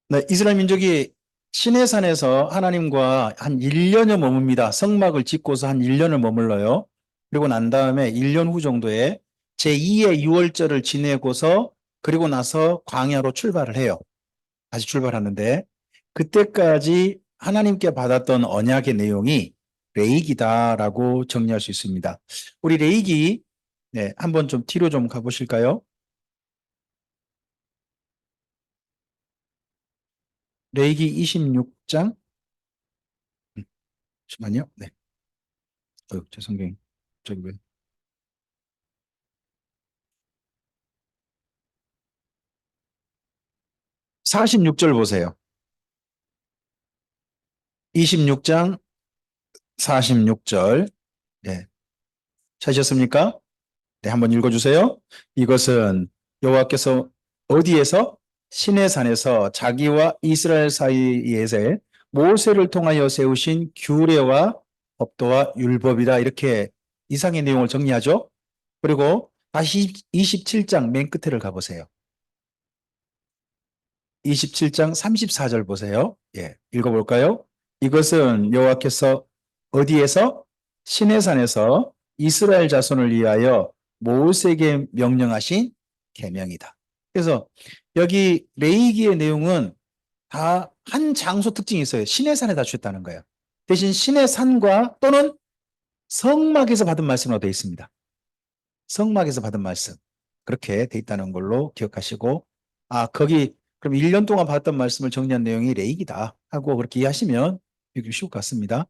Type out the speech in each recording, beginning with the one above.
네, 이스라엘 민족이 시내산에서 하나님과 한 1년여 머뭅니다. 성막을 짓고서 한 1년을 머물러요. 그리고 난 다음에 1년 후 정도에 제2의 유월절을 지내고서 그리고 나서 광야로 출발을 해요. 다시 출발하는데 그때까지 하나님께 받았던 언약의 내용이 레이기다라고 정리할 수 있습니다. 우리 레이기 네, 한번 좀 뒤로 좀 가보실까요? 레이기 26장 잠시만요. 네. 제 성경이 저기 왜 46절 보세요. 26장 46절. 네. 찾으셨습니까? 네, 한번 읽어주세요. 이것은 여호와께서 어디에서? 시내산에서 자기와 이스라엘 사이에서 모세를 통하여 세우신 규례와 법도와 율법이다. 이렇게 이상의 내용을 정리하죠. 그리고 다시 27장 맨 끝에를 가보세요. 27장 34절 보세요. 예, 읽어볼까요? 이것은 여호와께서 어디에서? 시내산에서 이스라엘 자손을 위하여 모세에게 명령하신 계명이다. 그래서 여기 레위기의 내용은 다 한 장소 특징이 있어요. 시내산에다 주셨다는 거예요. 대신 시내산과 또는 성막에서 받은 말씀으로 되어 있습니다. 성막에서 받은 말씀. 그렇게 돼 있다는 걸로 기억하시고, 아, 거기, 그럼 1년 동안 받았던 말씀을 정리한 내용이 레이기다 하고 그렇게 이해하시면 이게 쉬울 것 같습니다.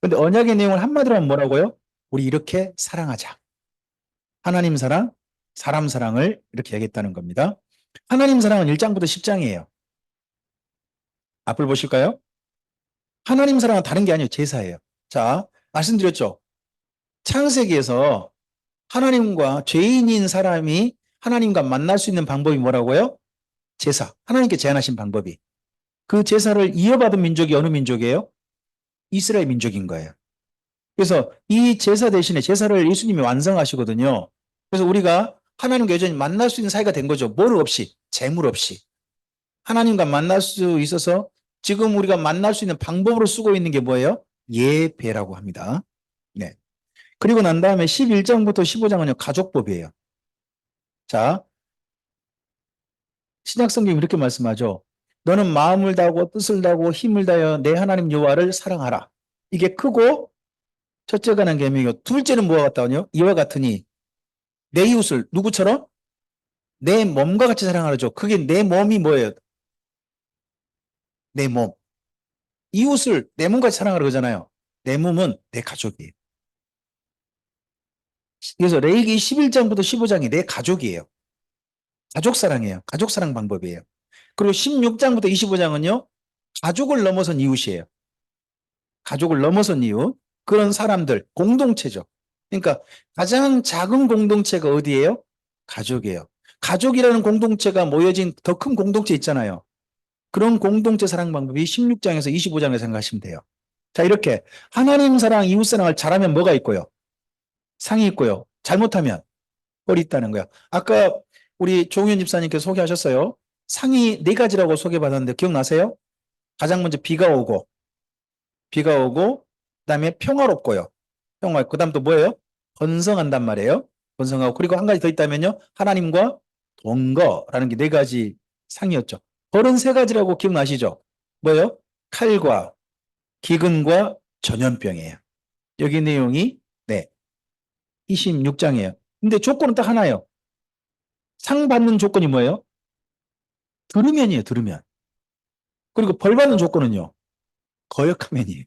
근데 언약의 내용을 한마디로 하면 뭐라고요? 우리 이렇게 사랑하자. 하나님 사랑, 사람 사랑을 이렇게 얘기했다는 겁니다. 하나님 사랑은 1장부터 10장이에요. 앞을 보실까요? 하나님 사랑은 다른 게 아니에요. 제사예요. 자, 말씀드렸죠. 창세기에서 하나님과 죄인인 사람이 하나님과 만날 수 있는 방법이 뭐라고요? 제사. 하나님께 제안하신 방법이. 그 제사를 이어받은 민족이 어느 민족이에요? 이스라엘 민족인 거예요. 그래서 이 제사 대신에 제사를 예수님이 완성하시거든요. 그래서 우리가 하나님과 여전히 만날 수 있는 사이가 된 거죠. 뭘 없이, 재물 없이. 하나님과 만날 수 있어서 지금 우리가 만날 수 있는 방법으로 쓰고 있는 게 뭐예요? 예배라고 합니다. 네. 그리고 난 다음에 11장부터 15장은요, 가족법이에요. 자, 신약 성경이 이렇게 말씀하죠. 너는 마음을 다하고 뜻을 다하고 힘을 다하여 내 하나님 여호와를 사랑하라. 이게 크고 첫째가 는 계명이고 둘째는 뭐와 같다뇨? 이와 같으니 내 이웃을 누구처럼? 내 몸과 같이 사랑하라죠. 그게 내 몸이 뭐예요? 내 몸. 이웃을 내 몸같이 사랑하라 그러잖아요. 내 몸은 내 가족이에요. 그래서 레위기 11장부터 15장이 내 가족이에요. 가족 사랑이에요. 가족 사랑 방법이에요. 그리고 16장부터 25장은요. 가족을 넘어선 이웃이에요. 가족을 넘어선 이웃. 그런 사람들, 공동체죠. 그러니까 가장 작은 공동체가 어디예요? 가족이에요. 가족이라는 공동체가 모여진 더 큰 공동체 있잖아요. 그런 공동체 사랑 방법이 16장에서 25장에 생각하시면 돼요. 자, 이렇게 하나님 사랑, 이웃 사랑을 잘하면 뭐가 있고요? 상이 있고요. 잘못하면 뻘이 있다는 거야. 아까 우리 조은현 집사님께서 소개하셨어요. 상이 네 가지라고 소개받았는데 기억나세요? 가장 먼저 비가 오고, 그다음에 평화롭고요. 평화. 그다음 또 뭐예요? 번성한단 말이에요. 번성하고 그리고 한 가지 더 있다면요. 하나님과 동거라는 게 네 가지 상이었죠. 벌은 세 가지라고 기억나시죠? 뭐예요? 칼과 기근과 전염병이에요. 여기 내용이 네 26장이에요. 근데 조건은 딱 하나예요. 상 받는 조건이 뭐예요? 들으면이에요. 들으면. 그리고 벌 받는 조건은요. 거역하면이에요.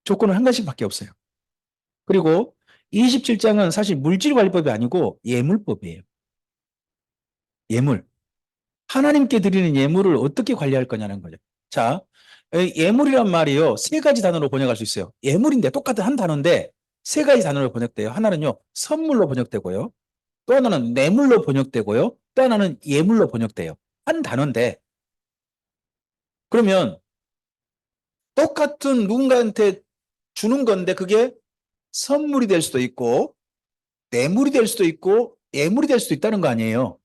조건은 한 가지밖에 없어요. 그리고 27장은 사실 물질관리법이 아니고 예물법이에요. 예물. 하나님께 드리는 예물을 어떻게 관리할 거냐는 거죠. 자, 예물이란 말이요. 세 가지 단어로 번역할 수 있어요. 예물인데 똑같은 한 단어인데 세 가지 단어로 번역돼요. 하나는요. 선물로 번역되고요. 또 하나는 뇌물로 번역되고요. 또 하나는 예물로 번역돼요. 한 단어인데 그러면 똑같은 누군가한테 주는 건데 그게 선물이 될 수도 있고 뇌물이 될 수도 있고 예물이 될 수도 있다는 거 아니에요.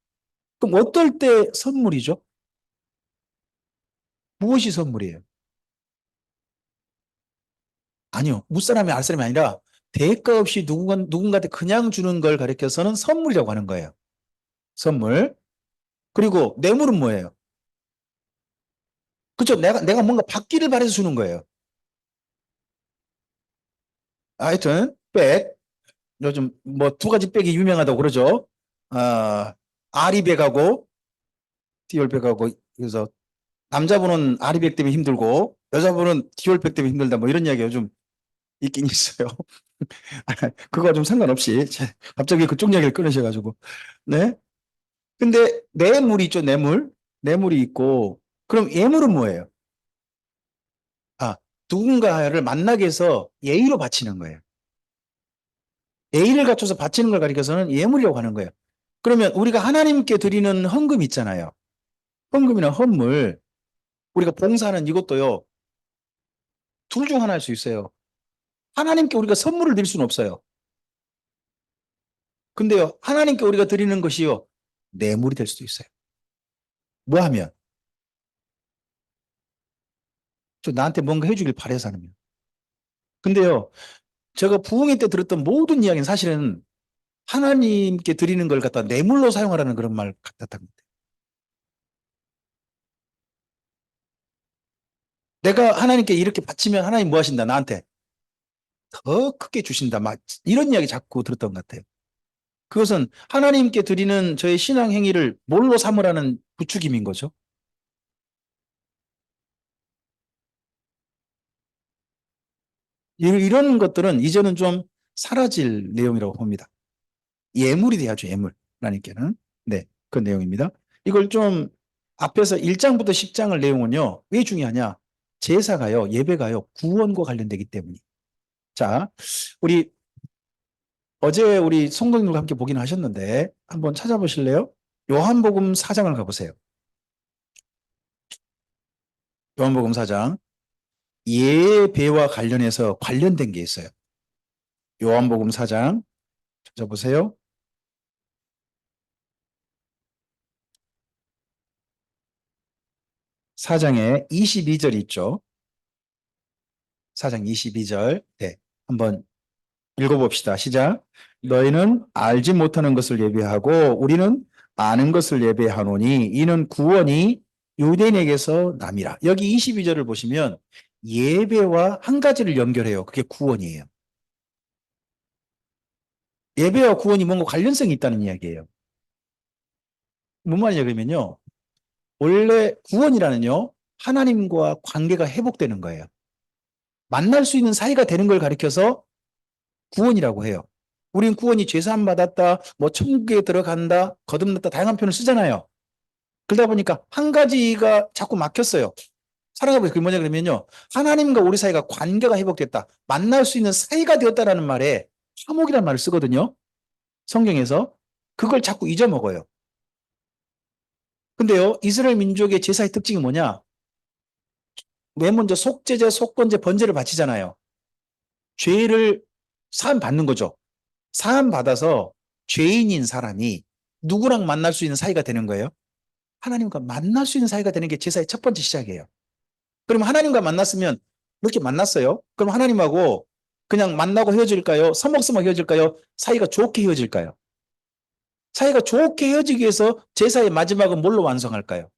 그럼 어떨 때 선물이죠? 무엇이 선물이에요? 아니요. 무사람이 알사람이 아니라 대가 없이 누군가한테 그냥 주는 걸 가리켜서는 선물이라고 하는 거예요. 선물. 그리고 뇌물은 뭐예요? 그죠? 내가 뭔가 받기를 바래서 주는 거예요. 하여튼, 백. 요즘 뭐 두 가지 백이 유명하다고 그러죠. 아, 아리백하고 디올백하고 그래서 남자분은 아리백 때문에 힘들고 여자분은 디올백 때문에 힘들다 뭐 이런 이야기가 요즘 있긴 있어요. 그거 좀 상관없이 갑자기 그쪽 이야기를 끊으셔가지고 네. 근데 뇌물이 있죠, 뇌물. 뇌물이 있고 그럼 예물은 뭐예요? 아, 누군가를 만나게 해서 예의로 바치는 거예요. 예의를 갖춰서 바치는 걸 가리켜서는 예물이라고 하는 거예요. 그러면 우리가 하나님께 드리는 헌금 있잖아요. 헌금이나 헌물, 우리가 봉사하는 이것도요, 둘 중 하나일 수 있어요. 하나님께 우리가 선물을 드릴 수는 없어요. 근데요, 하나님께 우리가 드리는 것이요, 뇌물이 될 수도 있어요. 뭐 하면? 저 나한테 뭔가 해주길 바래서 하는 거예요. 근데요, 제가 부흥회 때 들었던 모든 이야기는 사실은 하나님께 드리는 걸 갖다 뇌물로 사용하라는 그런 말 같았던 것 같아요. 내가 하나님께 이렇게 바치면 하나님 뭐 하신다, 나한테? 더 크게 주신다. 막 이런 이야기 자꾸 들었던 것 같아요. 그것은 하나님께 드리는 저의 신앙 행위를 뭘로 삼으라는 부추김인 거죠. 이런 것들은 이제는 좀 사라질 내용이라고 봅니다. 예물이 돼야죠, 예물. 하나님께는. 네, 그 내용입니다. 이걸 좀 앞에서 1장부터 10장을 내용은요, 왜 중요하냐? 제사가요, 예배가요, 구원과 관련되기 때문이. 자, 우리 어제 우리 성도님들과 함께 보긴 하셨는데 한번 찾아보실래요? 요한복음 4장을 가보세요. 요한복음 4장. 예배와 관련해서 관련된 게 있어요. 요한복음 4장 찾아보세요. 4장에 22절 있죠. 4장 22절. 네. 한번 읽어봅시다. 시작. 너희는 알지 못하는 것을 예배하고 우리는 아는 것을 예배하노니 이는 구원이 유대인에게서 남이라. 여기 22절을 보시면 예배와 한 가지를 연결해요. 그게 구원이에요. 예배와 구원이 뭔가 관련성이 있다는 이야기예요. 뭔 말이냐 그러면요. 원래 구원이라는요. 하나님과 관계가 회복되는 거예요. 만날 수 있는 사이가 되는 걸 가리켜서 구원이라고 해요. 우린 구원이 죄사함 받았다, 뭐 천국에 들어간다, 거듭났다 다양한 표현을 쓰잖아요. 그러다 보니까 한 가지가 자꾸 막혔어요. 살아가고 있어요. 그게 뭐냐 그러면요. 하나님과 우리 사이가 관계가 회복됐다. 만날 수 있는 사이가 되었다라는 말에 화목이라는 말을 쓰거든요. 성경에서. 그걸 자꾸 잊어먹어요. 근데요. 이스라엘 민족의 제사의 특징이 뭐냐? 맨 먼저 속죄제, 속건제, 번제를 바치잖아요. 죄를 사함 받는 거죠. 사함 받아서 죄인인 사람이 누구랑 만날 수 있는 사이가 되는 거예요? 하나님과 만날 수 있는 사이가 되는 게 제사의 첫 번째 시작이에요. 그럼 하나님과 만났으면 이렇게 만났어요. 그럼 하나님하고 그냥 만나고 헤어질까요? 서먹서먹 헤어질까요? 사이가 좋게 헤어질까요? 사이가 좋게 헤어지기 위해서 제사의 마지막은 뭘로 완성할까요?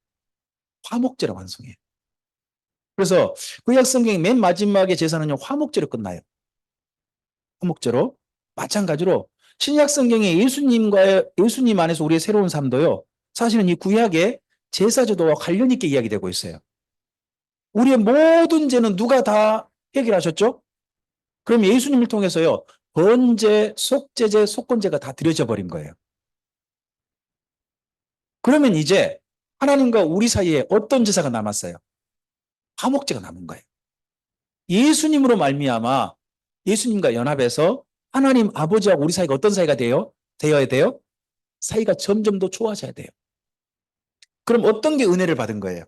화목제로 완성해요. 그래서 구약 성경의 맨 마지막에 제사는요, 화목제로 끝나요. 화목제로. 마찬가지로 신약 성경의 예수님 안에서 우리의 새로운 삶도요. 사실은 이 구약의 제사제도와 관련 있게 이야기되고 있어요. 우리의 모든 죄는 누가 다 해결하셨죠? 그럼 예수님을 통해서요. 번제, 속죄제, 속건제가 다 드려져 버린 거예요. 그러면 이제 하나님과 우리 사이에 어떤 제사가 남았어요? 화목제가 남은 거예요. 예수님으로 말미암아 예수님과 연합해서 하나님 아버지와 우리 사이가 어떤 사이가 되어야 돼요? 사이가 점점 더 좋아져야 돼요. 그럼 어떤 게 은혜를 받은 거예요?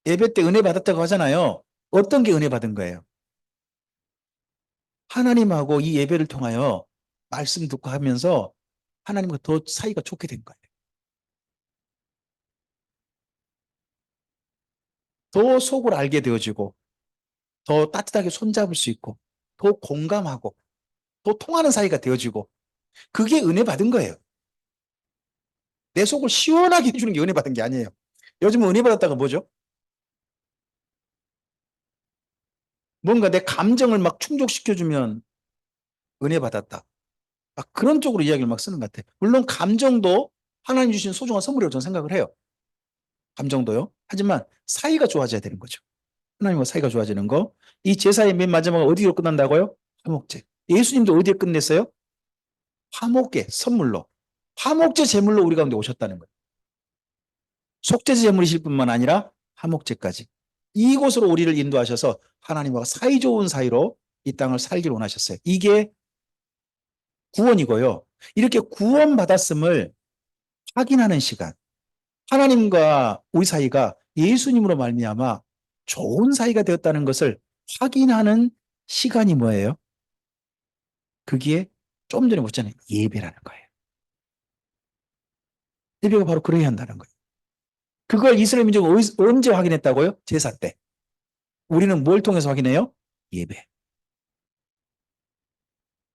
예배 때 은혜 받았다고 하잖아요. 어떤 게 은혜 받은 거예요? 하나님하고 이 예배를 통하여 말씀 듣고 하면서 하나님과 더 사이가 좋게 된 거예요. 더 속을 알게 되어지고 더 따뜻하게 손잡을 수 있고 더 공감하고 더 통하는 사이가 되어지고 그게 은혜 받은 거예요. 내 속을 시원하게 해주는 게 은혜 받은 게 아니에요. 요즘 은혜 받았다가 뭐죠? 뭔가 내 감정을 막 충족시켜주면 은혜 받았다. 막 그런 쪽으로 이야기를 막 쓰는 것 같아요. 물론 감정도 하나님 주신 소중한 선물이라고 저는 생각을 해요. 감정도요. 하지만 사이가 좋아져야 되는 거죠. 하나님과 사이가 좋아지는 거. 이 제사의 맨 마지막은 어디로 끝난다고요? 화목제. 예수님도 어디에 끝냈어요? 화목제, 선물로. 화목제 제물로 우리 가운데 오셨다는 거예요. 속죄제 제물이실 뿐만 아니라 화목제까지. 이곳으로 우리를 인도하셔서 하나님과 사이좋은 사이로 이 땅을 살기를 원하셨어요. 이게 구원이고요. 이렇게 구원받았음을 확인하는 시간. 하나님과 우리 사이가 예수님으로 말미암아 좋은 사이가 되었다는 것을 확인하는 시간이 뭐예요? 그게 좀 전에 묻잖아요. 예배라는 거예요. 예배가 바로 그래야 한다는 거예요. 그걸 이스라엘 민족은 언제 확인했다고요? 제사 때. 우리는 뭘 통해서 확인해요? 예배.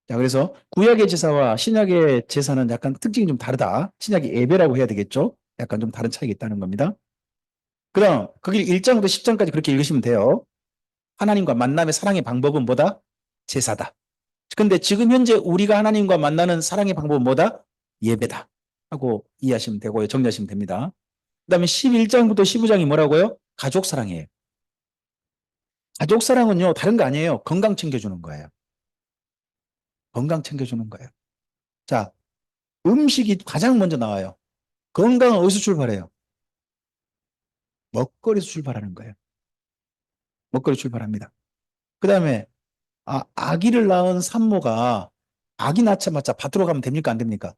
자, 그래서 구약의 제사와 신약의 제사는 약간 특징이 좀 다르다. 신약의 예배라고 해야 되겠죠? 약간 좀 다른 차이가 있다는 겁니다. 그럼 거기 1장부터 10장까지 그렇게 읽으시면 돼요. 하나님과 만남의 사랑의 방법은 뭐다? 제사다. 근데 지금 현재 우리가 하나님과 만나는 사랑의 방법은 뭐다? 예배다. 하고 이해하시면 되고요. 정리하시면 됩니다. 그 다음에 11장부터 15장이 뭐라고요? 가족 사랑이에요. 가족 사랑은요, 다른 거 아니에요. 건강 챙겨주는 거예요. 건강 챙겨주는 거예요. 자, 음식이 가장 먼저 나와요. 건강은 어디서 출발해요? 먹거리에서 출발하는 거예요. 먹거리 출발합니다. 그 다음에, 아기를 낳은 산모가 아기 낳자마자 밭으로 가면 됩니까? 안 됩니까?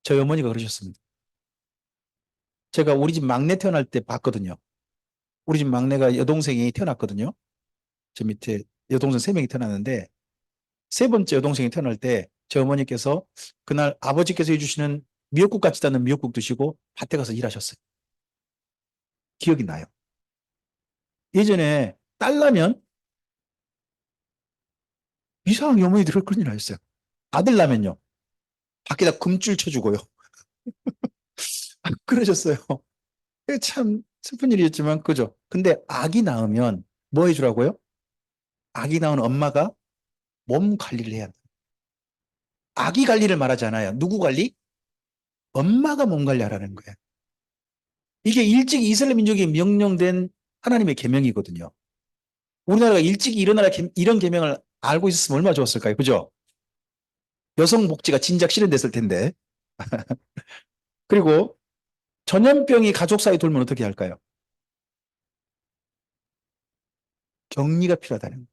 저희 어머니가 그러셨습니다. 제가 우리 집 막내 태어날 때 봤거든요. 우리 집 막내가 여동생이 태어났거든요. 저 밑에 여동생 세 명이 태어났는데, 세 번째 여동생이 태어날 때, 저희 어머니께서 그날 아버지께서 해주시는 미역국 같지 않은 미역국 드시고 밭에 가서 일하셨어요. 기억이 나요. 예전에 딸 나면 이상하게 어머니들이 그런 일 하셨어요. 아들 나면요. 밖에다 금줄 쳐주고요. 그러셨어요. 참 슬픈 일이었지만, 그죠? 근데 아기 낳으면 뭐 해주라고요? 아기 낳은 엄마가 몸 관리를 해야 한다. 아기 관리를 말하지 않아요. 누구 관리? 엄마가 몸 관리하라는 거예요. 이게 일찍 이스라엘 민족이 명령된 하나님의 계명이거든요. 우리나라가 일찍 이런 계명을 알고 있었으면 얼마나 좋았을까요? 그죠? 여성 복지가 진작 실현됐을 텐데. 그리고 전염병이 가족 사이 돌면 어떻게 할까요? 격리가 필요하다는 거예요.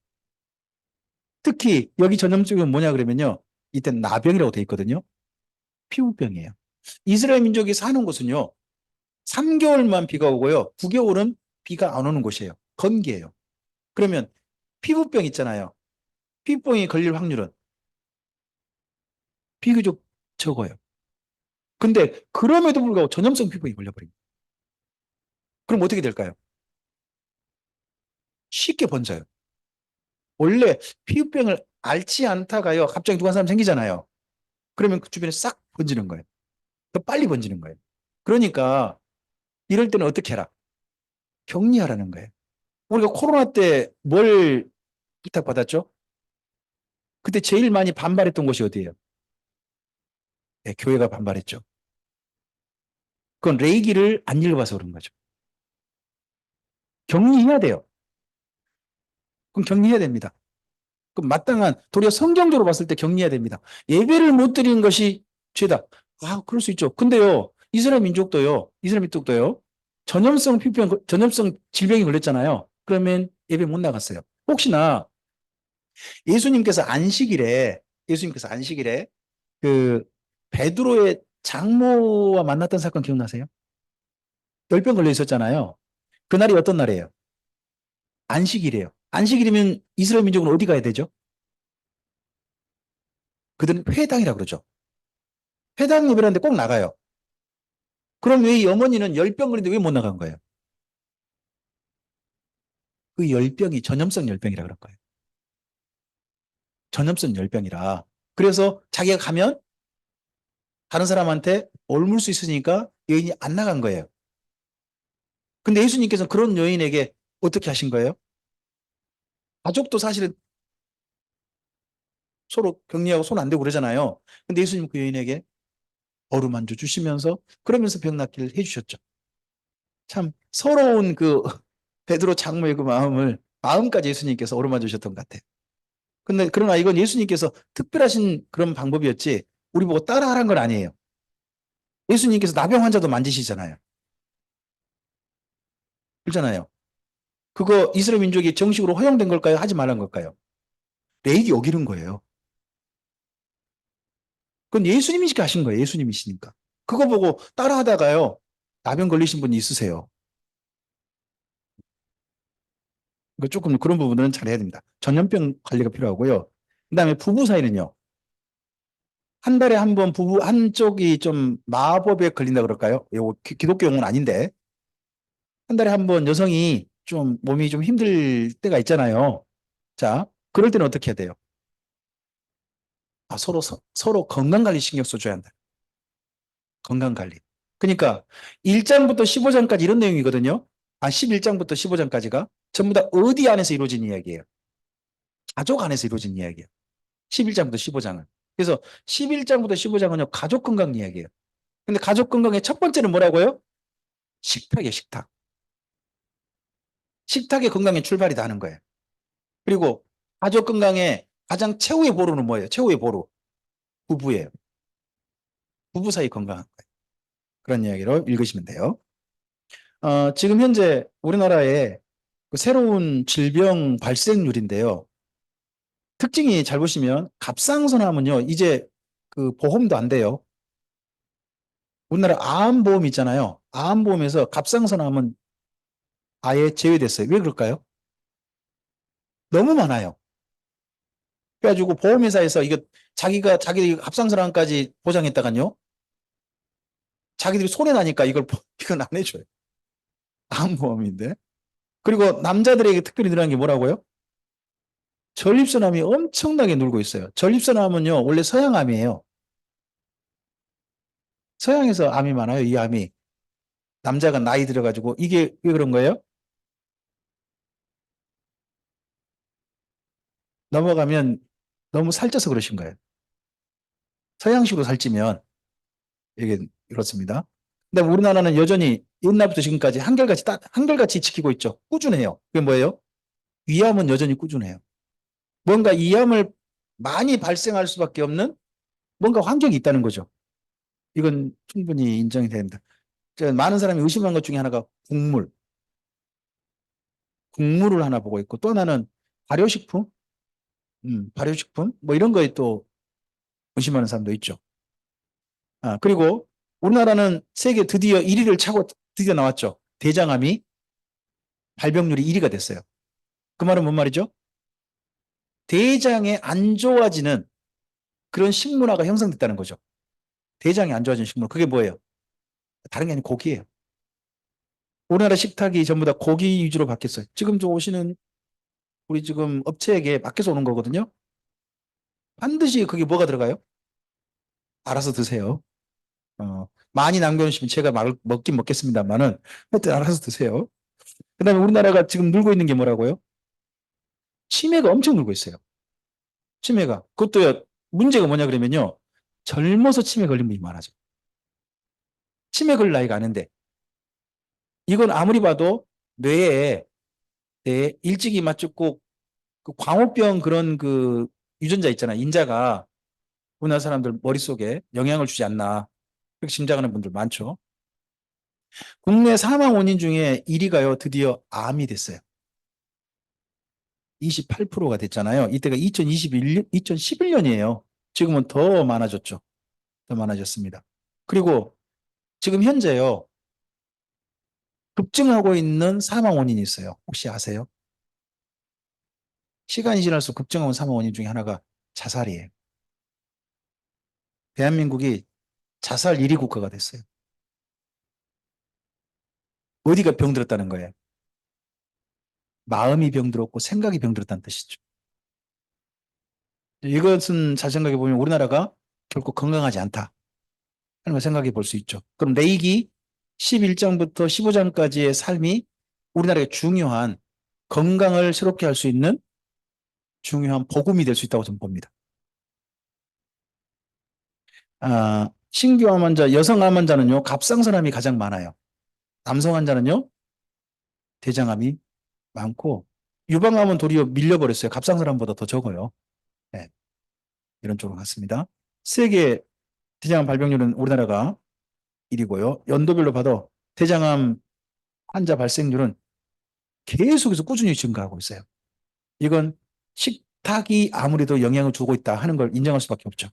특히 여기 전염병은 뭐냐 그러면요. 이때 나병이라고 돼 있거든요. 피부병이에요. 이스라엘 민족이 사는 곳은요. 3개월만 비가 오고요. 9개월은 비가 안 오는 곳이에요. 건기예요. 그러면 피부병 있잖아요. 피부병이 걸릴 확률은 비교적 적어요. 근데 그럼에도 불구하고 전염성 피부에 걸려버립니다. 그럼 어떻게 될까요? 쉽게 번져요. 원래 피부병을 앓지 않다가요. 갑자기 누가 사람 생기잖아요. 그러면 그 주변에 싹 번지는 거예요. 더 빨리 번지는 거예요. 그러니까 이럴 때는 어떻게 해라? 격리하라는 거예요. 우리가 코로나 때 뭘 부탁받았죠? 그때 제일 많이 반발했던 곳이 어디예요? 네, 교회가 반발했죠. 그건 레이기를 안 읽어봐서 그런 거죠. 격리해야 돼요. 그럼 격리해야 됩니다. 그럼 마땅한 도리어 성경적으로 봤을 때 격리해야 됩니다. 예배를 못 드리는 것이 죄다. 그럴 수 있죠. 근데요, 이스라엘 민족도요, 전염성 질병이 걸렸잖아요. 그러면 예배 못 나갔어요. 혹시나 예수님께서 안식일에 그 베드로의 장모와 만났던 사건 기억나세요? 열병 걸려 있었잖아요. 그날이 어떤 날이에요? 안식일이에요. 안식일이면 이스라엘 민족은 어디 가야 되죠? 그들은 회당이라고 그러죠. 회당 예배라는데 꼭 나가요. 그럼 왜 이 어머니는 열병 걸리는데 왜 못 나간 거예요? 그 열병이 전염성 열병이라 그런 거예요. 전염성 열병이라. 그래서 자기가 가면 다른 사람한테 옮을 수 있으니까 여인이 안 나간 거예요. 근데 예수님께서 그런 여인에게 어떻게 하신 거예요? 가족도 사실은 서로 격리하고 손 안 대고 그러잖아요. 근데 예수님 그 여인에게 어루만져 주시면서 그러면서 병 낫기를 해주셨죠. 참 서러운 그 베드로 장모의 그 마음까지 예수님께서 어루만져 주셨던 것 같아요. 근데 그러나 이건 예수님께서 특별하신 그런 방법이었지 우리 보고 따라하란 건 아니에요. 예수님께서 나병 환자도 만지시잖아요. 그렇잖아요. 그거 이스라엘 민족이 정식으로 허용된 걸까요? 하지 말란 걸까요?礼儀어기는 거예요. 그건 예수님이시니까 하신 거예요. 예수님이시니까. 그거 보고 따라하다가요. 나병 걸리신 분이 있으세요. 그 조금 그런 부분은 잘해야 됩니다. 전염병 관리가 필요하고요. 그다음에 부부 사이는요. 한 달에 한 번 부부 한쪽이 좀 마법에 걸린다 그럴까요? 이거 기독교 용어는 아닌데 한 달에 한 번 여성이 좀 몸이 좀 힘들 때가 있잖아요. 자, 그럴 때는 어떻게 해야 돼요? 아, 서로 건강 관리 신경 써줘야 한다. 건강 관리. 그러니까 1장부터 15장까지 이런 내용이거든요. 아, 11장부터 15장까지가 전부 다 어디 안에서 이루어진 이야기예요. 가족 안에서 이루어진 이야기예요. 11장부터 15장은. 그래서 11장부터 15장은요, 가족 건강 이야기예요. 근데 가족 건강의 첫 번째는 뭐라고요? 식탁이에요, 식탁. 식탁의 건강의 출발이다 하는 거예요. 그리고 가족 건강의 가장 최후의 보루는 뭐예요? 최후의 보루. 부부예요. 부부 사이 건강한 거예요. 그런 이야기로 읽으시면 돼요. 지금 현재 우리나라에 그 새로운 질병 발생률인데요. 특징이 잘 보시면 갑상선암은요, 이제 그 보험도 안 돼요. 우리나라 암보험 있잖아요. 암보험에서 갑상선암은 아예 제외됐어요. 왜 그럴까요? 너무 많아요. 그래가지고 보험회사에서 이거 자기가 자기 갑상선암까지 보장했다가요. 자기들이 손해 나니까 이건 안 해줘요. 암보험인데. 그리고 남자들에게 특별히 늘어난 게 뭐라고요? 전립선암이 엄청나게 늘고 있어요. 전립선암은요, 원래 서양암이에요. 서양에서 암이 많아요, 이 암이. 남자가 나이 들어가지고. 이게 왜 그런 거예요? 넘어가면 너무 살쪄서 그러신 거예요. 서양식으로 살찌면 이게 그렇습니다. 근데 우리나라는 여전히 옛날부터 지금까지 한결같이 지키고 있죠. 꾸준해요. 그게 뭐예요? 위암은 여전히 꾸준해요. 뭔가 이 암을 많이 발생할 수밖에 없는 뭔가 환경이 있다는 거죠. 이건 충분히 인정이 됩니다. 많은 사람이 의심한 것 중에 하나가 국물을 하나 보고 있고 또 하나는 발효식품, 발효식품 뭐 이런 거에 또 의심하는 사람도 있죠. 그리고 우리나라는 세계 드디어 1위를 차고 드디어 나왔죠. 대장암이 발병률이 1위가 됐어요. 그 말은 뭔 말이죠? 대장에 안 좋아지는 그런 식문화가 형성됐다는 거죠. 대장이 안 좋아지는 식문화. 그게 뭐예요? 다른 게 아니고 고기예요. 우리나라 식탁이 전부 다 고기 위주로 바뀌었어요. 지금 저 오시는 우리 지금 업체에게 맡겨서 오는 거거든요. 반드시 그게 뭐가 들어가요? 알아서 드세요. 많이 남겨놓으시면 제가 먹긴 먹겠습니다만은 하여튼 알아서 드세요. 그다음에 우리나라가 지금 늘고 있는 게 뭐라고요? 치매가 엄청 늘고 있어요. 치매가. 그것도 문제가 뭐냐 그러면요. 젊어서 치매 걸린 분이 많아져. 치매 걸릴 나이가 아닌데 이건 아무리 봐도 뇌에 일찍이 맞췄고 그 광우병 그런 그 유전자 있잖아요. 인자가 우리나라 사람들 머릿속에 영향을 주지 않나. 그렇게 짐작하는 분들 많죠. 국내 사망 원인 중에 1위가요. 드디어 암이 됐어요. 28%가 됐잖아요. 이때가 2011년이에요. 지금은 더 많아졌죠. 더 많아졌습니다. 그리고 지금 현재요. 급증하고 있는 사망 원인이 있어요. 혹시 아세요? 시간이 지날수록 급증하는 사망 원인 중에 하나가 자살이에요. 대한민국이 자살 1위 국가가 됐어요. 어디가 병들었다는 거예요? 마음이 병들었고 생각이 병들었다는 뜻이죠. 이것은 잘 생각해 보면 우리나라가 결코 건강하지 않다 하는 걸 생각해 볼 수 있죠. 그럼 레이기 11장부터 15장까지의 삶이 우리나라의 중요한 건강을 새롭게 할 수 있는 중요한 복음이 될 수 있다고 저는 봅니다. 신규 암 환자, 여성 암 환자는요, 갑상선암이 가장 많아요. 남성 환자는요, 대장암이 많고, 유방암은 도리어 밀려버렸어요. 갑상선암보다 더 적어요. 네, 이런 쪽으로 갔습니다. 세계 대장암 발병률은 우리나라가 1위고요. 연도별로 봐도 대장암 환자 발생률은 계속해서 꾸준히 증가하고 있어요. 이건 식탁이 아무래도 영향을 주고 있다 하는 걸 인정할 수밖에 없죠.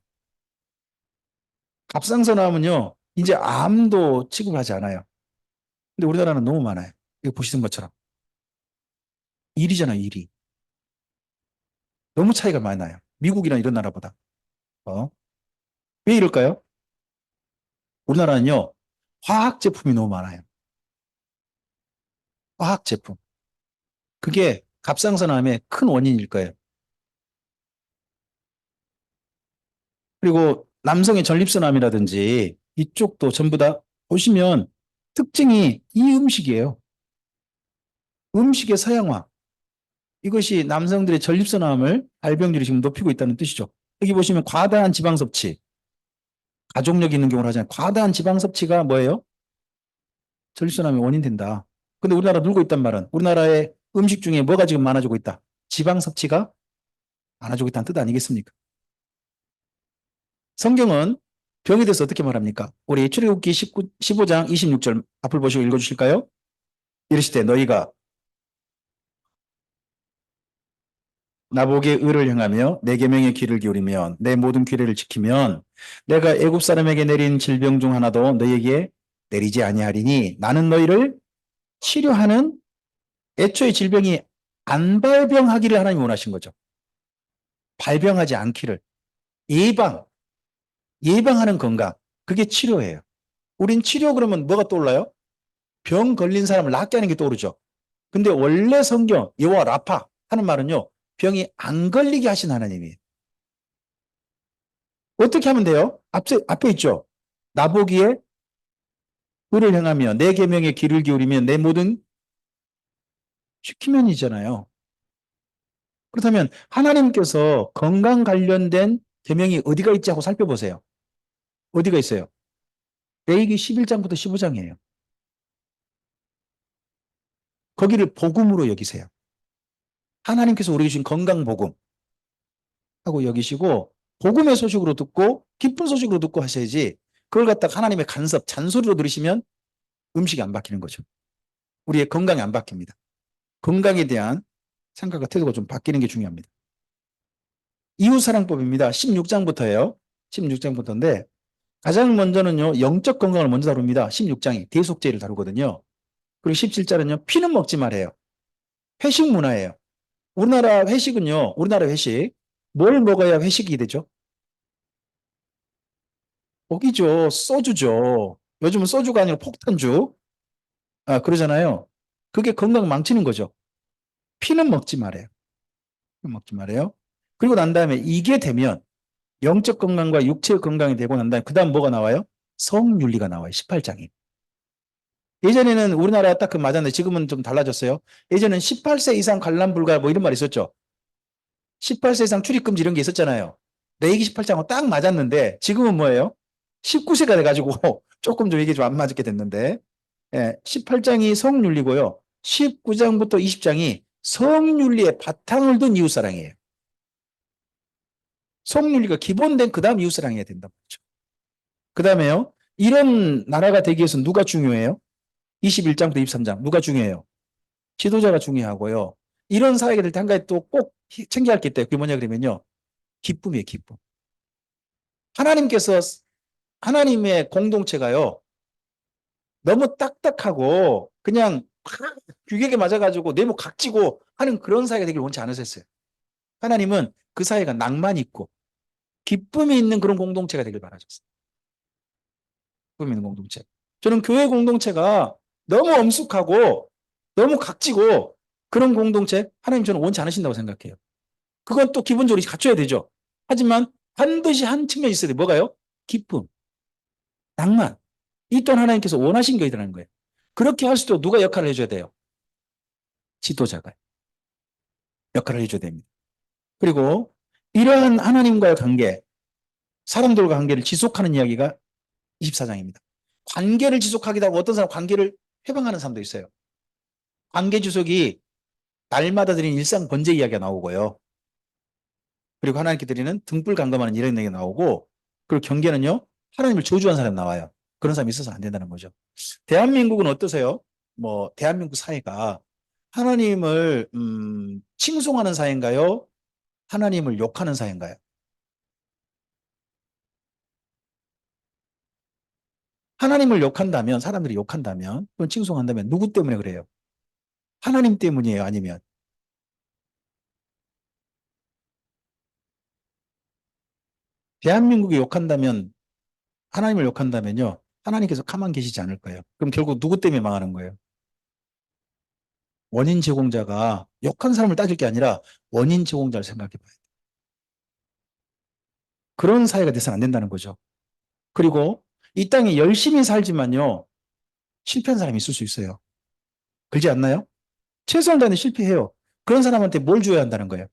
갑상선암은요, 이제 암도 취급하지 않아요. 근데 우리나라는 너무 많아요. 이거 보시는 것처럼. 1위잖아요, 1위. 너무 차이가 많이 나요. 미국이나 이런 나라보다. 어? 왜 이럴까요? 우리나라는요, 화학 제품이 너무 많아요. 화학 제품. 그게 갑상선암의 큰 원인일 거예요. 그리고 남성의 전립선암이라든지 이쪽도 전부 다 보시면 특징이 이 음식이에요. 음식의 서양화. 이것이 남성들의 전립선암을 발병률이 지금 높이고 있다는 뜻이죠. 여기 보시면 과다한 지방 섭취. 가족력 있는 경우를 하잖아요. 과다한 지방 섭취가 뭐예요? 전립선암의 원인 된다. 근데 우리나라 늘고 있단 말은 우리나라의 음식 중에 뭐가 지금 많아지고 있다? 지방 섭취가 많아지고 있다는 뜻 아니겠습니까? 성경은 병에 대해서 어떻게 말합니까? 우리 출애굽기 15장 26절 앞을 보시고 읽어주실까요? 이르시되 너희가 나보게 의를 행하며 내 계명에 귀를 기울이면 내 모든 규례를 지키면 내가 애굽 사람에게 내린 질병 중 하나도 너희에게 내리지 아니하리니 나는 너희를 치료하는 애초에 질병이 안 발병하기를 하나님 원하신 거죠. 발병하지 않기를 예방하는 건강 그게 치료예요. 우린 치료 그러면 뭐가 떠올라요? 병 걸린 사람을 낫게 하는 게 떠오르죠. 근데 원래 성경 여호와 라파 하는 말은요. 병이 안 걸리게 하신 하나님이에요. 어떻게 하면 돼요? 앞에 있죠. 나보기에 의를 행하며 내 계명에 귀를 기울이며 내 모든 시키면이잖아요. 그렇다면 하나님께서 건강 관련된 계명이 어디가 있지 하고 살펴보세요. 어디가 있어요? 레위기 11장부터 15장이에요. 거기를 복음으로 여기세요. 하나님께서 우리 주신 건강 복음 하고 여기시고 복음의 소식으로 듣고 기쁜 소식으로 듣고 하셔야지 그걸 갖다가 하나님의 간섭, 잔소리로 들으시면 음식이 안 바뀌는 거죠. 우리의 건강이 안 바뀝니다. 건강에 대한 생각과 태도가 좀 바뀌는 게 중요합니다. 이웃사랑법입니다. 16장부터예요. 16장부터인데 가장 먼저는요. 영적 건강을 먼저 다룹니다. 16장이 대속죄를 다루거든요. 그리고 17장은요. 피는 먹지 말아요. 회식 문화예요. 우리나라 회식 뭘 먹어야 회식이 되죠? 고기죠. 소주죠. 요즘은 소주가 아니라 폭탄주. 그러잖아요. 그게 건강 망치는 거죠. 피는 먹지 말아요. 피는 먹지 말아요. 그리고 난 다음에 이게 되면 영적 건강과 육체의 건강이 되고 난 다음에 그 다음 뭐가 나와요? 성윤리가 나와요. 18장이. 예전에는 우리나라 딱 그 맞았는데 지금은 좀 달라졌어요. 예전엔 18세 이상 관람 불가 뭐 이런 말 있었죠. 18세 이상 출입금지 이런 게 있었잖아요. 레이기 18장하고 딱 맞았는데 지금은 뭐예요? 19세가 돼가지고 조금 좀 이게 좀 안 맞게 됐는데 18장이 성윤리고요. 19장부터 20장이 성윤리의 바탕을 둔 이웃사랑이에요. 성윤리가 기본된 그 다음 이웃사랑해야 된다고 그러죠. 그 다음에요. 이런 나라가 되기 위해서 누가 중요해요? 21장부터 23장 누가 중요해요? 지도자가 중요하고요. 이런 사회가 될 때 한 가지 또 꼭 챙겨야 할 게 있대요. 그게 뭐냐 그러면요. 기쁨이에요. 기쁨. 하나님께서 하나님의 공동체가요. 너무 딱딱하고 그냥 규격에 맞아가지고 내목 각지고 하는 그런 사회가 되길 원치 않으셨어요. 하나님은 그 사회가 낭만이 있고 기쁨이 있는 그런 공동체가 되길 바라셨어요. 기쁨이 있는 공동체. 저는 교회 공동체가 너무 엄숙하고 너무 각지고 그런 공동체 하나님 저는 원치 않으신다고 생각해요. 그건 또 기본적으로 갖춰야 되죠. 하지만 반드시 한 측면이 있어야 돼요. 뭐가요? 기쁨, 낭만. 이 또한 하나님께서 원하신 것이라는 거예요. 그렇게 할 수도 누가 역할을 해줘야 돼요? 지도자가 역할을 해줘야 됩니다. 그리고 이러한 하나님과의 관계, 사람들과 관계를 지속하는 이야기가 24장입니다. 관계를 지속하기도 하고 어떤 사람 관계를 회방하는 사람도 있어요. 관계 지속이 날마다 드리는 일상 번제 이야기가 나오고요. 그리고 하나님께 드리는 등불 감감하는 이런 얘기가 나오고, 그리고 경계는요, 하나님을 저주한 사람 나와요. 그런 사람이 있어서 안 된다는 거죠. 대한민국은 어떠세요? 뭐 대한민국 사회가 하나님을 칭송하는 사회인가요? 하나님을 욕하는 사회인가요? 하나님을 욕한다면, 사람들이 욕한다면, 또는 칭송한다면 누구 때문에 그래요? 하나님 때문이에요? 아니면 대한민국이 욕한다면, 하나님을 욕한다면요, 하나님께서 가만 계시지 않을 거예요. 그럼 결국 누구 때문에 망하는 거예요? 원인 제공자가 욕한 사람을 따질 게 아니라 원인 제공자를 생각해 봐야 돼요. 그런 사회가 돼서는 안 된다는 거죠. 그리고 이 땅에 열심히 살지만요, 실패한 사람이 있을 수 있어요. 그렇지 않나요? 최선을 다하는데 실패해요. 그런 사람한테 뭘 줘야 한다는 거예요?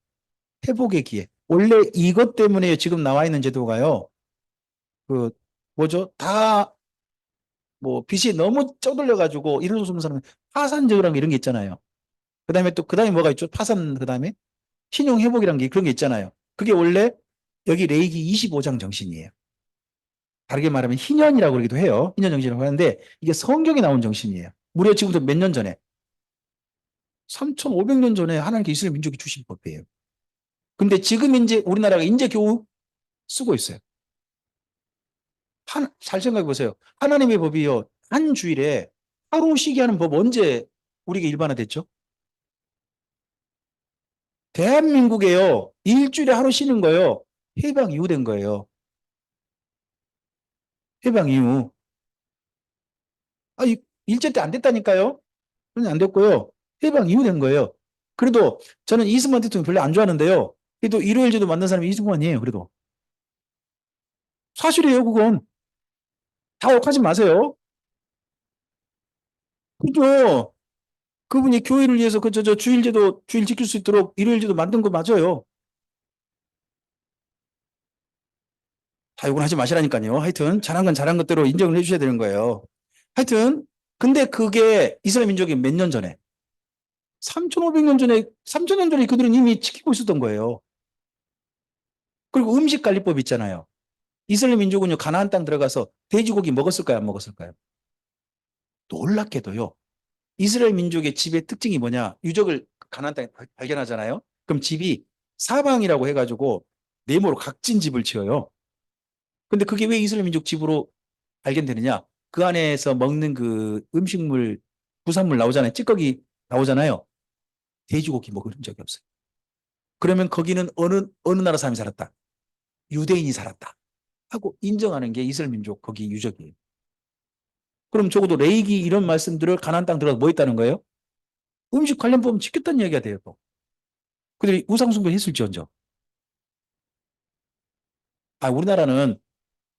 회복의 기회. 원래 이것 때문에 지금 나와 있는 제도가요, 그, 뭐죠? 다, 뭐, 빚이 너무 쪼들려가지고 이럴 수 없는 사람은 파산적이라는 게 이런 게 있잖아요. 그 다음에 또, 그 다음에 뭐가 있죠? 파산, 그 다음에 신용회복이라는 게 그런 게 있잖아요. 그게 원래 여기 레이기 25장 정신이에요. 다르게 말하면 희년이라고 그러기도 해요. 희년 정신이라고 하는데 이게 성경에 나온 정신이에요. 무려 지금부터 몇 년 전에 3,500년 전에 하나님께 이스라엘 민족이 주신 법이에요. 근데 지금 이제 우리나라가 이제 겨우 쓰고 있어요. 잘 생각해 보세요. 하나님의 법이요. 한 주일에 하루 쉬게 하는 법 언제 우리가 일반화됐죠? 대한민국에요. 일주일에 하루 쉬는 거요. 해방 이후 된 거예요. 해방 이후. 아, 일제 때 안 됐다니까요. 그건 안 됐고요. 해방 이후 된 거예요. 그래도 저는 이승만 대통령 별로 안 좋아하는데요. 그래도 일요일제도 만든 사람이 이승만이에요. 그래도. 사실이에요, 그건. 다 욕하지 마세요. 그죠? 그분이 교회를 위해서 저 주일제도, 주일 지킬 수 있도록 일요일제도 만든 거 맞아요. 다 욕은 하지 마시라니까요. 하여튼, 잘한 건 잘한 것대로 인정을 해주셔야 되는 거예요. 하여튼, 근데 그게 이스라엘 민족이 몇 년 전에, 3,500년 전에, 3,000년 전에 그들은 이미 지키고 있었던 거예요. 그리고 음식관리법 있잖아요. 이스라엘 민족은요, 가나안 땅 들어가서 돼지고기 먹었을까요? 안 먹었을까요? 놀랍게도요. 이스라엘 민족의 집의 특징이 뭐냐? 유적을 가나안 땅에 발견하잖아요. 그럼 집이 사방이라고 해가지고 네모로 각진 집을 지어요. 근데 그게 왜 이스라엘 민족 집으로 발견되느냐? 그 안에서 먹는 그 음식물, 부산물 나오잖아요. 찌꺼기 나오잖아요. 돼지고기 먹은 적이 없어요. 그러면 거기는 어느 나라 사람이 살았다? 유대인이 살았다. 하고 인정하는 게 이스라엘 민족 거기 유적이에요. 그럼 적어도 레이기 이런 말씀들을 가나안 땅 들어가서 뭐 했다는 거예요? 음식 관련 법은 지켰다는 이야기가 돼요. 또. 그들이 우상숭배 했을지언정. 아, 우리나라는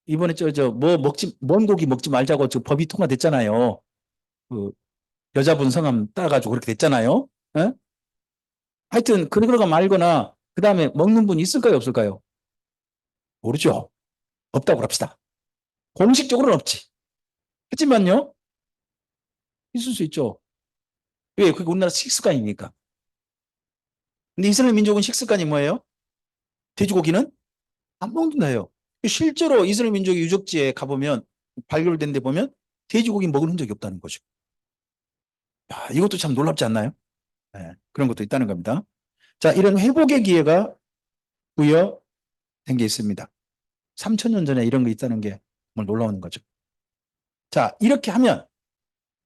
이번에 뭐 먼 고기 먹지 말자고 저 법이 통과됐잖아요. 그 여자분 성함 따가지고 그렇게 됐잖아요. 에? 하여튼 그러거나 말거나 그 다음에 먹는 분이 있을까요, 없을까요? 모르죠. 없다고 합시다. 공식적으로는 없지. 하지만요, 있을 수 있죠. 왜? 그게 우리나라 식습관이니까. 근데 이스라엘 민족은 식습관이 뭐예요? 돼지고기는 안 먹는다요. 실제로 이스라엘 민족의 유적지에 가보면 발견된 데 보면 돼지고기 먹은 흔적이 없다는 거죠. 야, 이것도 참 놀랍지 않나요? 네, 그런 것도 있다는 겁니다. 자, 이런 회복의 기회가 부여된 게 있습니다. 3천 년 전에 이런 게 있다는 게 정말 놀라운 거죠. 자, 이렇게 하면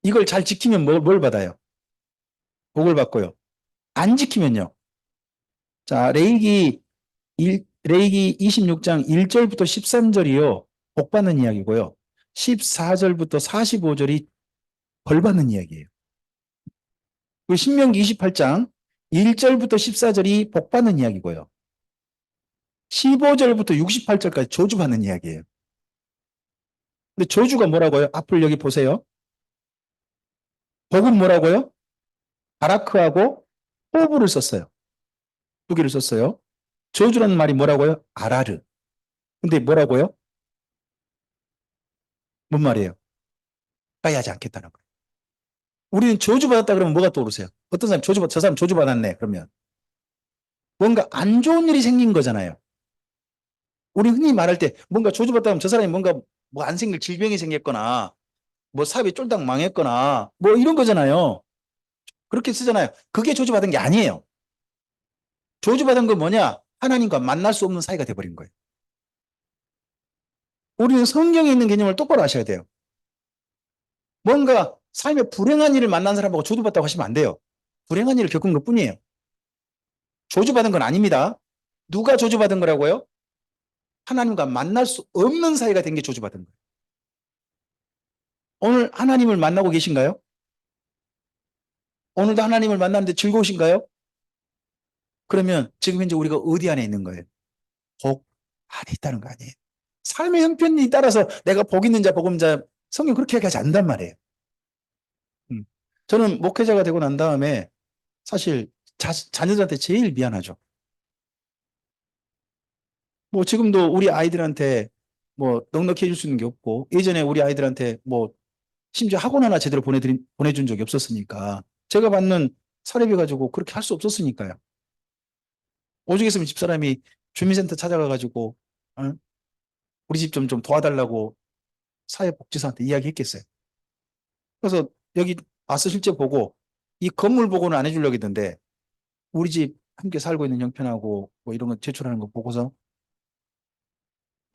이걸 잘 지키면 뭘 받아요? 복을 받고요. 안 지키면요. 자, 레이기 26장 1절부터 13절이요. 복 받는 이야기고요. 14절부터 45절이 벌 받는 이야기예요. 그 신명기 28장 1절부터 14절이 복받는 이야기고요. 15절부터 68절까지 저주받는 이야기예요. 근데 저주가 뭐라고요? 앞을 여기 보세요. 복은 뭐라고요? 바라크하고 호브를 썼어요. 두 개를 썼어요. 저주라는 말이 뭐라고요? 아라르. 근데 뭐라고요? 뭔 말이에요? 가까이 하지 않겠다는 거예요. 우리는 저주받았다 그러면 뭐가 떠오르세요? 어떤 사람 저 사람 저주받았네. 그러면 뭔가 안 좋은 일이 생긴 거잖아요. 우리 흔히 말할 때 뭔가 저주받다 하면 저 사람이 뭔가 뭐 안 생길 질병이 생겼거나 뭐 사업이 쫄딱 망했거나 뭐 이런 거잖아요. 그렇게 쓰잖아요. 그게 저주받은 게 아니에요. 저주받은 건 뭐냐? 하나님과 만날 수 없는 사이가 돼버린 거예요. 우리는 성경에 있는 개념을 똑바로 아셔야 돼요. 뭔가 삶에 불행한 일을 만난 사람하고 저주받다고 하시면 안 돼요. 불행한 일을 겪은 것 뿐이에요. 저주받은 건 아닙니다. 누가 저주받은 거라고요? 하나님과 만날 수 없는 사이가 된 게 저주받은 거예요. 오늘 하나님을 만나고 계신가요? 오늘도 하나님을 만나는데 즐거우신가요? 그러면 지금 현재 우리가 어디 안에 있는 거예요? 복 안에 있다는 거 아니에요. 삶의 형편이 따라서 내가 복 있는 자, 복 없는 자, 성경 그렇게 얘기하지 않는단 말이에요. 음. 저는 목회자가 되고 난 다음에 사실 자녀들한테 제일 미안하죠. 뭐 지금도 우리 아이들한테 뭐 넉넉히 해줄 수 있는 게 없고 예전에 우리 아이들한테 뭐 심지어 학원 하나 제대로 보내준 적이 없었으니까 제가 받는 사례비 가지고 그렇게 할 수 없었으니까요. 오죽했으면 집사람이 주민센터 찾아가가지고 어? 우리 집 좀 도와달라고 사회복지사한테 이야기했겠어요. 그래서 여기 와서 실제 보고 이 건물 보고는 안 해주려고 했는데 우리 집 함께 살고 있는 형편하고 뭐 이런 거 제출하는 거 보고서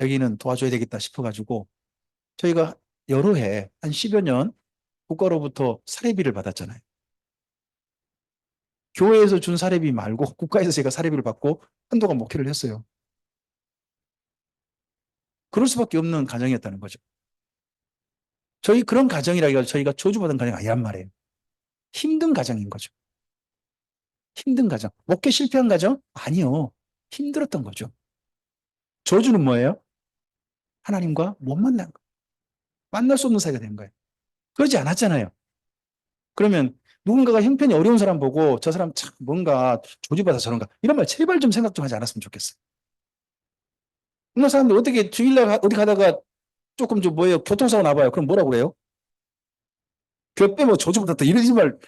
여기는 도와줘야 되겠다 싶어가지고 저희가 여러 해, 한 10여 년 국가로부터 사례비를 받았잖아요. 교회에서 준 사례비 말고 국가에서 제가 사례비를 받고 한동안 목회를 했어요. 그럴 수밖에 없는 가정이었다는 거죠. 저희 그런 가정이라기보다 저희가 저주받은 가정이 아니란 말이에요. 힘든 가정인 거죠. 힘든 가정. 목회 실패한 가정? 아니요. 힘들었던 거죠. 저주는 뭐예요? 하나님과 못 만난 거. 만날 수 없는 사이가 된 거예요. 그러지 않았잖아요. 그러면 누군가가 형편이 어려운 사람 보고 저 사람 참 뭔가 조지받아서 저런가 이런 말 제발 좀 생각 좀 하지 않았으면 좋겠어요. 그런 사람들 어떻게 주일날 어디 가다가 조금 좀 뭐예요 교통사고 나봐요. 그럼 뭐라고 그래요? 교 빼고 조지받았다 이러지 말.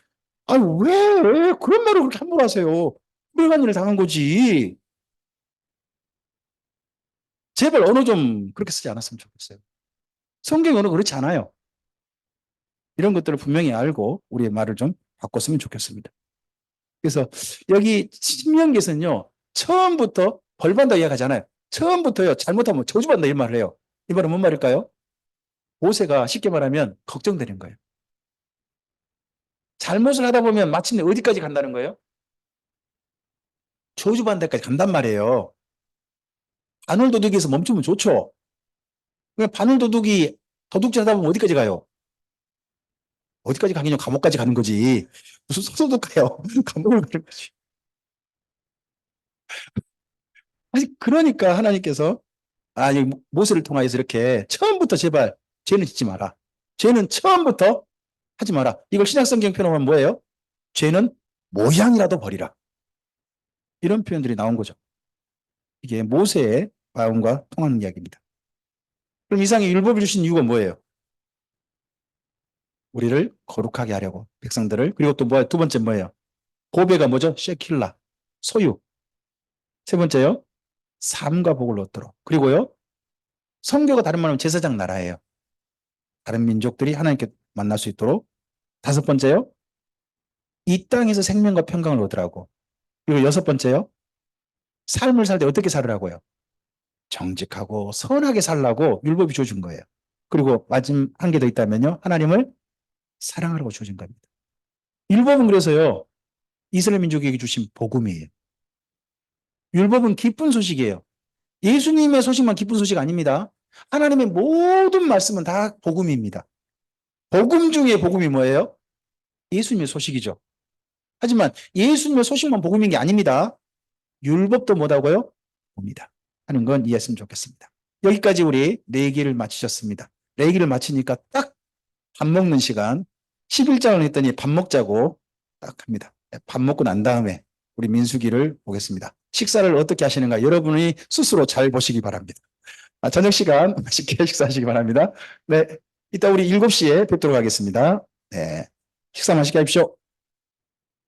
아니 왜 그런 말을 그렇게 함부로 하세요? 불행한 일을 당한 거지. 제발 언어 좀 그렇게 쓰지 않았으면 좋겠어요. 성경 언어 그렇지 않아요. 이런 것들을 분명히 알고 우리의 말을 좀 바꿨으면 좋겠습니다. 그래서 여기 신명기에서는요. 처음부터 벌받는다 이야기하잖아요. 처음부터요. 잘못하면 저주받는다 이 말을 해요. 이 말은 뭔 말일까요? 모세가 쉽게 말하면 걱정되는 거예요. 잘못을 하다 보면 마침내 어디까지 간다는 거예요? 저주받는 데까지 간단 말이에요. 바늘도둑이에서 멈추면 좋죠. 그냥 바늘도둑이 도둑질 하다 보면 어디까지 가요? 어디까지 가긴요? 감옥까지 가는 거지. 무슨 소도둑 가요? 감옥을 가는 거지. 아니, 그러니까 하나님께서 모세를 통하여서 이렇게 처음부터 제발 죄는 짓지 마라. 죄는 처음부터 하지 마라. 이걸 신약성경 표현하면 뭐예요? 죄는 모양이라도 버리라. 이런 표현들이 나온 거죠. 이게 모세의 마음과 통하는 이야기입니다. 그럼 이상의 율법을 주신 이유가 뭐예요? 우리를 거룩하게 하려고 백성들을. 그리고 또 두 번째 뭐예요? 고배가 뭐죠? 쉐킬라, 소유. 세 번째요, 삶과 복을 얻도록. 그리고요, 성교가 다른 말하면 제사장 나라예요. 다른 민족들이 하나님께 만날 수 있도록. 다섯 번째요, 이 땅에서 생명과 평강을 얻으라고. 그리고 여섯 번째요, 삶을 살 때 어떻게 살으라고요? 정직하고 선하게 살라고 율법이 주어진 거예요. 그리고 마지막 한 개 더 있다면요, 하나님을 사랑하라고 주어진 겁니다. 율법은 그래서요, 이스라엘 민족에게 주신 복음이에요. 율법은 기쁜 소식이에요. 예수님의 소식만 기쁜 소식 아닙니다. 하나님의 모든 말씀은 다 복음입니다. 복음 중에 복음이 뭐예요? 예수님의 소식이죠. 하지만 예수님의 소식만 복음인 게 아닙니다. 율법도 뭐다고요? 봅니다. 하는 건 이해했으면 좋겠습니다. 여기까지 우리 내기를 마치셨습니다. 내기를 마치니까 딱 밥 먹는 시간 11장을 했더니 밥 먹자고 딱 합니다. 밥 먹고 난 다음에 우리 민수기를 보겠습니다. 식사를 어떻게 하시는가 여러분이 스스로 잘 보시기 바랍니다. 저녁 시간 맛있게 식사하시기 바랍니다. 네, 이따 우리 7시에 뵙도록 하겠습니다. 네, 식사 맛있게 하십시오.